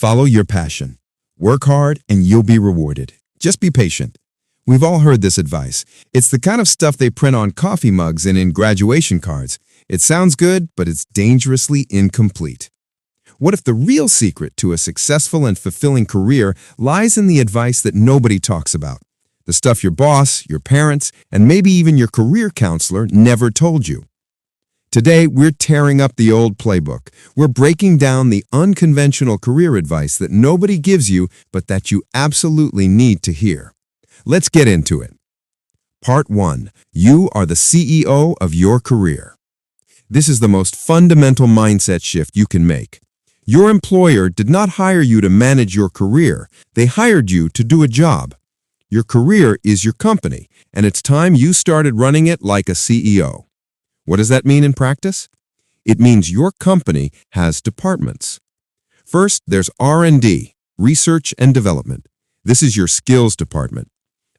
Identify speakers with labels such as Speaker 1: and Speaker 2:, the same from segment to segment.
Speaker 1: Follow your passion. Work hard and you'll be rewarded. Just be patient. We've all heard this advice. It's the kind of stuff they print on coffee mugs and in graduation cards. It sounds good, but it's dangerously incomplete. What if the real secret to a successful and fulfilling career lies in the advice that nobody talks about? The stuff your boss, your parents, and maybe even your career counselor never told you. Today, we're tearing up the old playbook. We're breaking down the unconventional career advice that nobody gives you, but that you absolutely need to hear. Let's get into it. Part 1. You are the CEO of your career. This is the most fundamental mindset shift you can make. Your employer did not hire you to manage your career. They hired you to do a job. Your career is your company, and it's time you started running it like a CEO. What does that mean in practice? It means your company has departments. First, there's R&D, research and development. This is your skills department.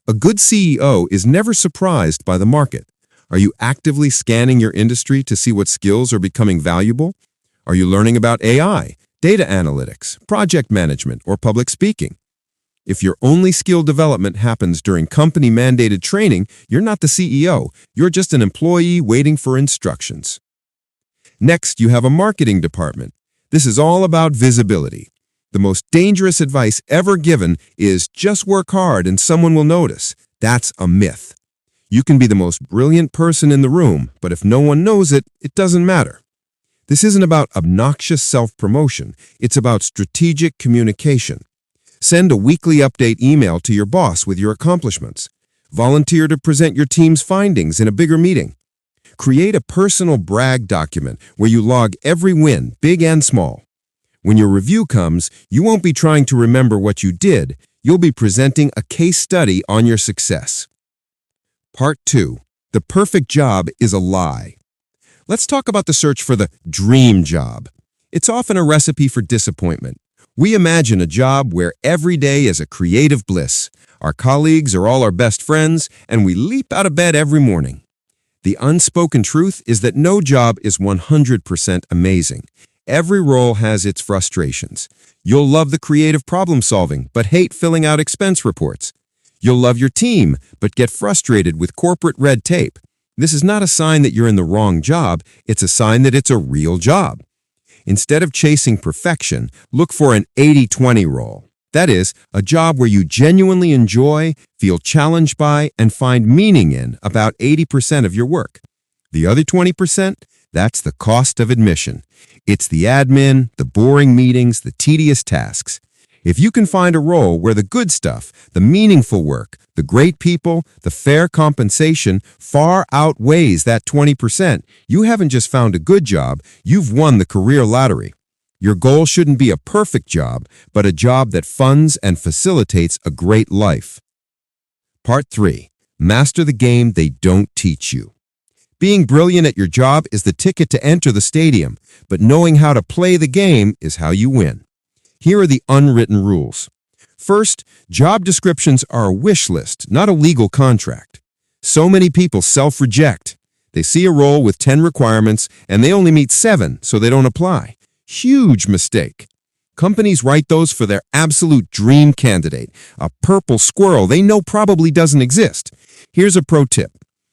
Speaker 1: A good CEO is never surprised by the market. Are you actively scanning your industry to see what skills are becoming valuable? Are you learning about AI, data analytics, project management, or public speaking? If your only skill development happens during company-mandated training, you're not the CEO. You're just an employee waiting for instructions. Next, you have a marketing department. This is all about visibility. The most dangerous advice ever given is just work hard and someone will notice. That's a myth. You can be the most brilliant person in the room, but if no one knows it, it doesn't matter. This isn't about obnoxious self-promotion. It's about strategic communication. Send a weekly update email to your boss with your accomplishments. Volunteer to present your team's findings in a bigger meeting. Create a personal brag document where you log every win, big and small. When your review comes, you won't be trying to remember what you did. You'll be presenting a case study on your success. Part 2. The perfect job is a lie. Let's talk about the search for the dream job. It's often a recipe for disappointment. We imagine a job where every day is a creative bliss. Our colleagues are all our best friends, and we leap out of bed every morning. The unspoken truth is that no job is 100% amazing. Every role has its frustrations. You'll love the creative problem solving, but hate filling out expense reports. You'll love your team, but get frustrated with corporate red tape. This is not a sign that you're in the wrong job. It's a sign that it's a real job. Instead of chasing perfection, look for an 80-20 role. That is, a job where you genuinely enjoy, feel challenged by, and find meaning in about 80% of your work. The other 20%, that's the cost of admission. It's the admin, the boring meetings, the tedious tasks. If you can find a role where the good stuff, the meaningful work, the great people, the fair compensation far outweighs that 20%, you haven't just found a good job, you've won the career lottery. Your goal shouldn't be a perfect job, but a job that funds and facilitates a great life. Part 3. Master the game they don't teach you. Being brilliant at your job is the ticket to enter the stadium, but knowing how to play the game is how you win. Here are the unwritten rules. First, job descriptions are a wish list, not a legal contract. So many people self-reject. They see a role with 10 requirements and they only meet 7, so they don't apply. Huge mistake. Companies write those for their absolute dream candidate, a purple squirrel they know probably doesn't exist. Here's a pro tip.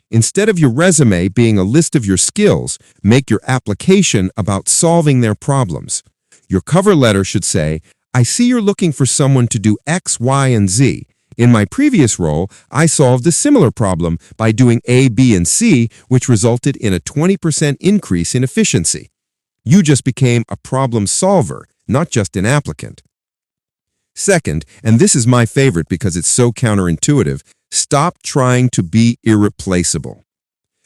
Speaker 1: Instead of your resume being a list of your skills, make your application about solving their problems. Your cover letter should say, I see you're looking for someone to do X, Y, and Z. In my previous role, I solved a similar problem by doing A, B, and C, which resulted in a 20% increase in efficiency. You just became a problem solver, not just an applicant. Second, and this is my favorite because it's so counterintuitive, stop trying to be irreplaceable.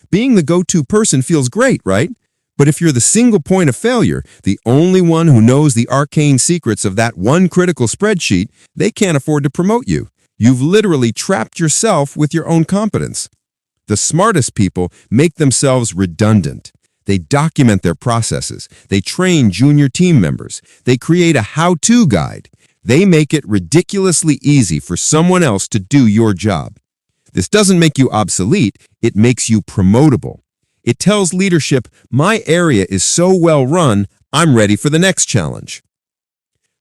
Speaker 1: Being the go-to person feels great, right? But if you're the single point of failure, the only one who knows the arcane secrets of that one critical spreadsheet, they can't afford to promote you. You've literally trapped yourself with your own competence. The smartest people make themselves redundant. They document their processes. They train junior team members. They create a how-to guide. They make it ridiculously easy for someone else to do your job. This doesn't make you obsolete. It makes you promotable. It tells leadership, my area is so well run, I'm ready for the next challenge.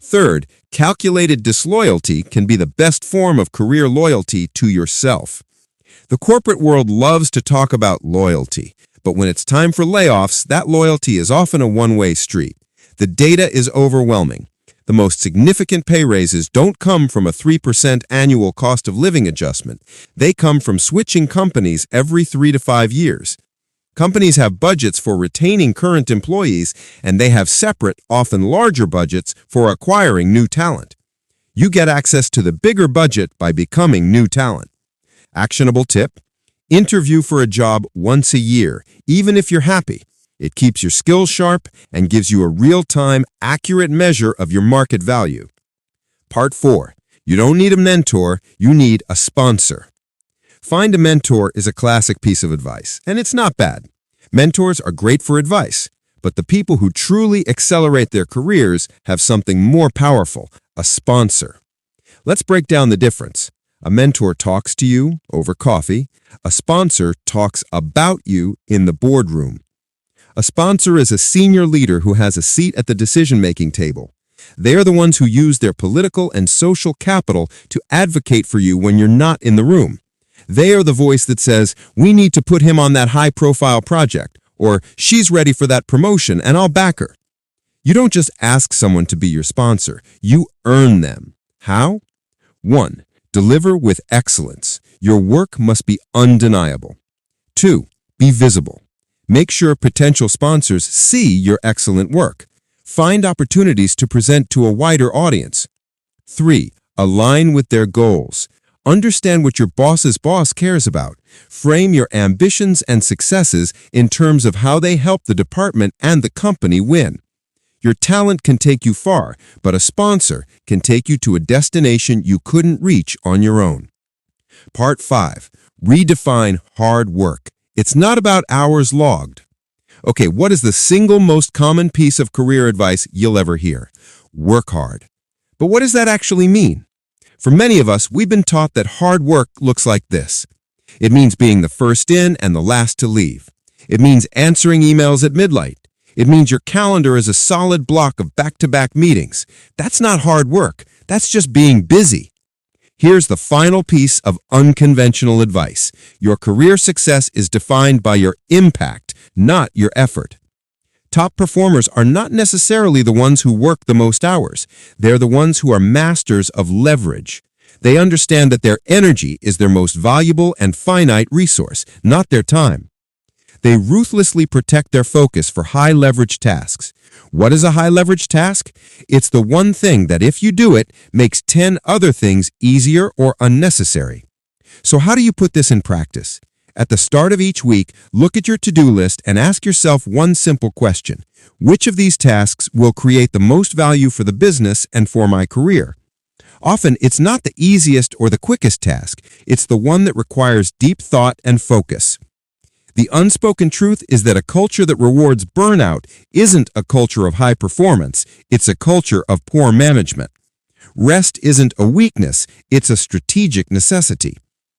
Speaker 1: Third, calculated disloyalty can be the best form of career loyalty to yourself. The corporate world loves to talk about loyalty, but when it's time for layoffs, that loyalty is often a one-way street. The data is overwhelming. The most significant pay raises don't come from a 3% annual cost of living adjustment. They come from switching companies every 3 to 5 years. Companies have budgets for retaining current employees, and they have separate, often larger budgets for acquiring new talent. You get access to the bigger budget by becoming new talent. Actionable tip: interview for a job once a year, even if you're happy. It keeps your skills sharp and gives you a real-time, accurate measure of your market value. Part 4. You don't need a mentor, you need a sponsor. Find a mentor is a classic piece of advice, and it's not bad. Mentors are great for advice, but the people who truly accelerate their careers have something more powerful: a sponsor. Let's break down the difference. A mentor talks to you over coffee. A sponsor talks about you in the boardroom. A sponsor is a senior leader who has a seat at the decision-making table. They are the ones who use their political and social capital to advocate for you when you're not in the room. They are the voice that says, "We need to put him on that high-profile project," or "She's ready for that promotion and I'll back her." You don't just ask someone to be your sponsor, you earn them. How? 1. Deliver with excellence. Your work must be undeniable. 2. Be visible. Make sure potential sponsors see your excellent work. Find opportunities to present to a wider audience. 3. Align with their goals. Understand what your boss's boss cares about. Frame your ambitions and successes in terms of how they help the department and the company win. Your talent can take you far, but a sponsor can take you to a destination you couldn't reach on your own. Part 5. Redefine hard work. It's not about hours logged. Okay, what is the single most common piece of career advice you'll ever hear? Work hard. But what does that actually mean? For many of us, we've been taught that hard work looks like this. It means being the first in and the last to leave. It means answering emails at midnight. It means your calendar is a solid block of back-to-back meetings. That's not hard work. That's just being busy. Here's the final piece of unconventional advice. Your career success is defined by your impact, not your effort. Top performers are not necessarily the ones who work the most hours. They're the ones who are masters of leverage. They understand that their energy is their most valuable and finite resource, not their time. They ruthlessly protect their focus for high-leverage tasks. What is a high-leverage task? It's the one thing that, if you do it, makes 10 other things easier or unnecessary. So how do you put this in practice? At the start of each week, look at your to-do list and ask yourself one simple question. Which of these tasks will create the most value for the business and for my career? Often, it's not the easiest or the quickest task. It's the one that requires deep thought and focus. The unspoken truth is that a culture that rewards burnout isn't a culture of high performance, it's a culture of poor management. Rest isn't a weakness, it's a strategic necessity.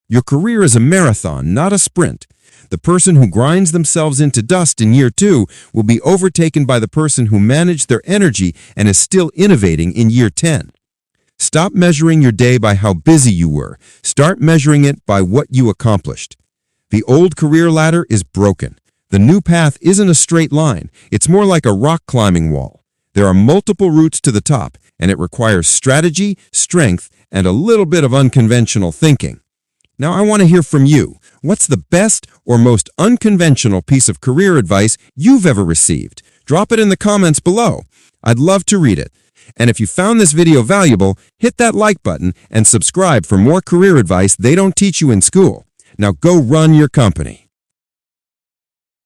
Speaker 1: Your career is a marathon, not a sprint. The person who grinds themselves into dust in year 2 will be overtaken by the person who managed their energy and is still innovating in year 10. Stop measuring your day by how busy you were. Start measuring it by what you accomplished. The old career ladder is broken. The new path isn't a straight line. It's more like a rock climbing wall. There are multiple routes to the top, and it requires strategy, strength, and a little bit of unconventional thinking. Now, I want to hear from you. What's the best or most unconventional piece of career advice you've ever received? Drop it in the comments below. I'd love to read it. And if you found this video valuable, hit that like button and subscribe for more career advice they don't teach you in school. Now go run your company.